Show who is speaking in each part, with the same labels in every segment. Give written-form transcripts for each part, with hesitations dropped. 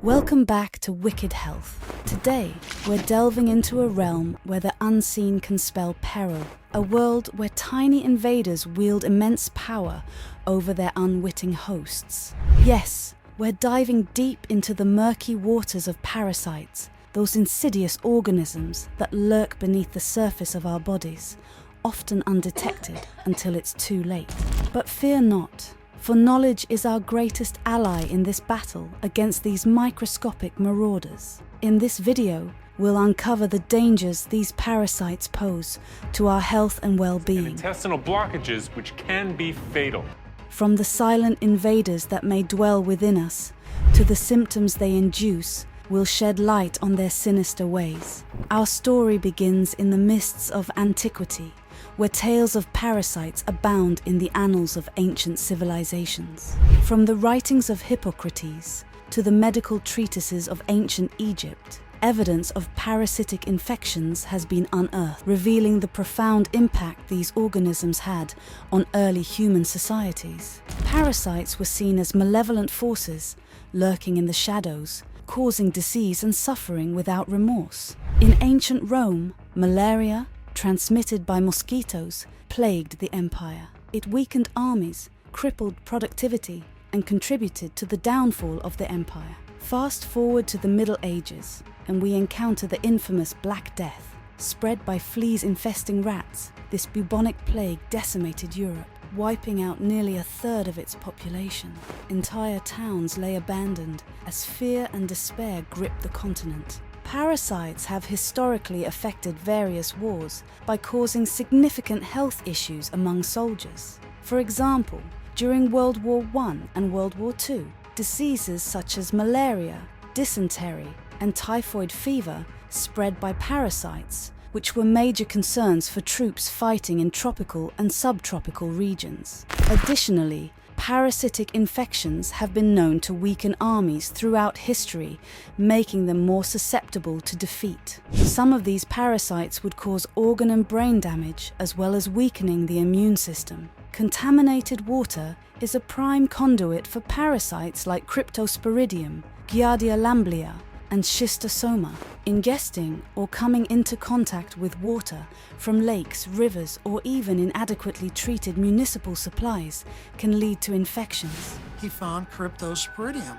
Speaker 1: Welcome back to Wicked Health. Today, we're delving into a realm where the unseen can spell peril, a world where tiny invaders wield immense power over their unwitting hosts. Yes, we're diving deep into the murky waters of parasites, those insidious organisms that lurk beneath the surface of our bodies, often undetected until it's too late. But fear not. For knowledge is our greatest ally in this battle against these microscopic marauders. In this video, we'll uncover the dangers these parasites pose to our health and well-being.
Speaker 2: Intestinal blockages which can be fatal.
Speaker 1: From the silent invaders that may dwell within us, to the symptoms they induce, we'll shed light on their sinister ways. Our story begins in the mists of antiquity, where tales of parasites abound in the annals of ancient civilizations. From the writings of Hippocrates to the medical treatises of ancient Egypt, evidence of parasitic infections has been unearthed, revealing the profound impact these organisms had on early human societies. Parasites were seen as malevolent forces, lurking in the shadows, causing disease and suffering without remorse. In ancient Rome, malaria, transmitted by mosquitoes, plagued the empire. It weakened armies, crippled productivity, and contributed to the downfall of the empire. Fast forward to the Middle Ages, and we encounter the infamous Black Death. Spread by fleas infesting rats, this bubonic plague decimated Europe, wiping out nearly a third of its population. Entire towns lay abandoned as fear and despair gripped the continent. Parasites have historically affected various wars by causing significant health issues among soldiers. For example, during World War I and World War II, diseases such as malaria, dysentery, and typhoid fever spread by parasites, which were major concerns for troops fighting in tropical and subtropical regions. Additionally, parasitic infections have been known to weaken armies throughout history, making them more susceptible to defeat. Some of these parasites would cause organ and brain damage, as well as weakening the immune system. Contaminated water is a prime conduit for parasites like Cryptosporidium, Giardia lamblia, and Schistosoma. Ingesting or coming into contact with water from lakes, rivers, or even inadequately treated municipal supplies can lead to infections.
Speaker 3: He found Cryptosporidium,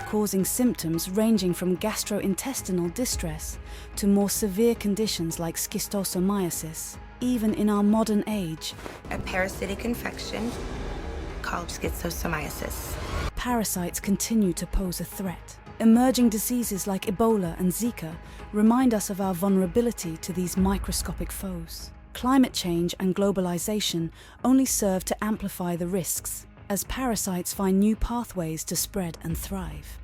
Speaker 1: causing symptoms ranging from gastrointestinal distress to more severe conditions like schistosomiasis. Even in our modern age,
Speaker 4: a parasitic infection called schistosomiasis.
Speaker 1: Parasites continue to pose a threat. Emerging diseases like Ebola and Zika remind us of our vulnerability to these microscopic foes. Climate change and globalization only serve to amplify the risks, as parasites find new pathways to spread and thrive.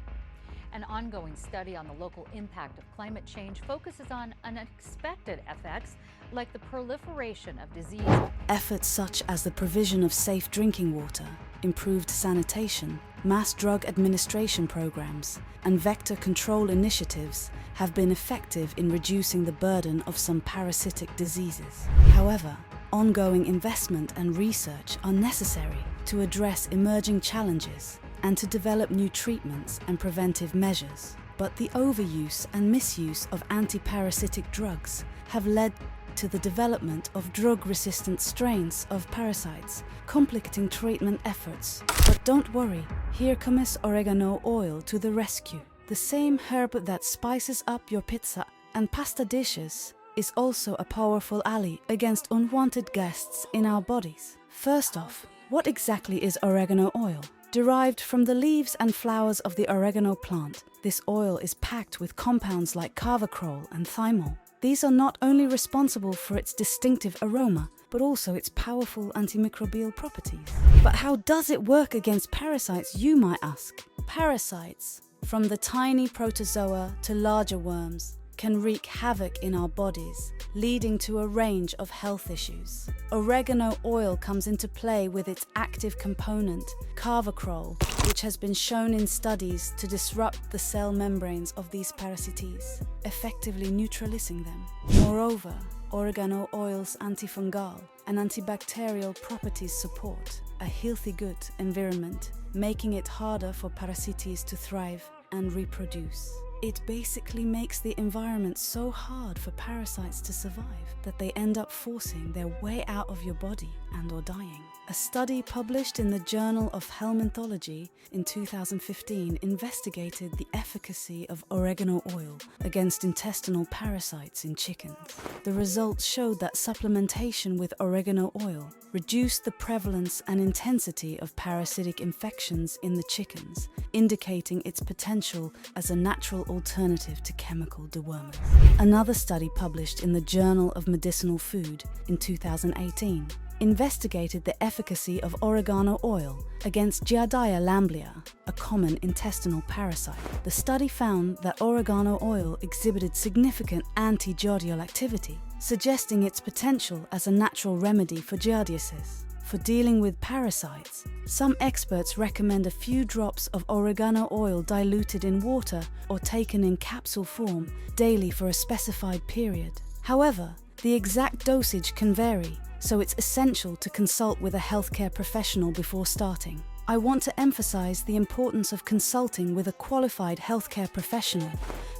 Speaker 5: An ongoing study on the local impact of climate change focuses on unexpected effects like the proliferation of disease.
Speaker 1: Efforts such as the provision of safe drinking water, improved sanitation, mass drug administration programs, and vector control initiatives have been effective in reducing the burden of some parasitic diseases. However, ongoing investment and research are necessary to address emerging challenges and to develop new treatments and preventive measures. But the overuse and misuse of anti-parasitic drugs have led to the development of drug-resistant strains of parasites, complicating treatment efforts. But don't worry, here comes oregano oil to the rescue. The same herb that spices up your pizza and pasta dishes is also a powerful ally against unwanted guests in our bodies. First off, what exactly is oregano oil? Derived from the leaves and flowers of the oregano plant, this oil is packed with compounds like carvacrol and thymol. These are not only responsible for its distinctive aroma, but also its powerful antimicrobial properties. But how does it work against parasites, you might ask? Parasites, from the tiny protozoa to larger worms, can wreak havoc in our bodies, leading to a range of health issues. Oregano oil comes into play with its active component, carvacrol, which has been shown in studies to disrupt the cell membranes of these parasites, effectively neutralizing them. Moreover, oregano oil's antifungal and antibacterial properties support a healthy gut environment, making it harder for parasites to thrive. and reproduce. It basically makes the environment so hard for parasites to survive that they end up forcing their way out of your body and/or dying. A study published in the Journal of Helminthology in 2015 investigated the efficacy of oregano oil against intestinal parasites in chickens. The results showed that supplementation with oregano oil reduced the prevalence and intensity of parasitic infections in the chickens, indicating its potential as a natural alternative to chemical dewormers. Another study published in the Journal of Medicinal Food in 2018 investigated the efficacy of oregano oil against Giardia lamblia, a common intestinal parasite. The study found that oregano oil exhibited significant anti-giardial activity, suggesting its potential as a natural remedy for giardiasis. For dealing with parasites, some experts recommend a few drops of oregano oil diluted in water or taken in capsule form daily for a specified period. However, the exact dosage can vary, so it's essential to consult with a healthcare professional before starting. I want to emphasize the importance of consulting with a qualified healthcare professional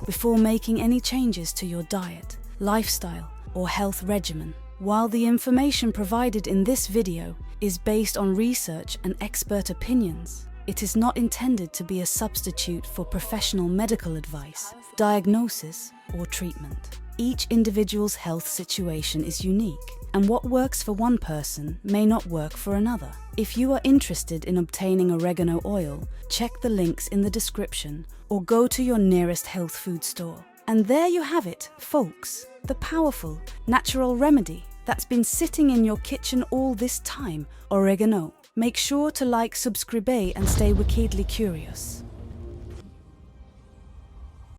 Speaker 1: before making any changes to your diet, lifestyle, or health regimen. While the information provided in this video is based on research and expert opinions, it is not intended to be a substitute for professional medical advice, diagnosis, or treatment. Each individual's health situation is unique, and what works for one person may not work for another. If you are interested in obtaining oregano oil, check the links in the description or go to your nearest health food store. And there you have it, folks, the powerful, natural remedy that's been sitting in your kitchen all this time, oregano. Make sure to like, subscribe, and stay wickedly curious.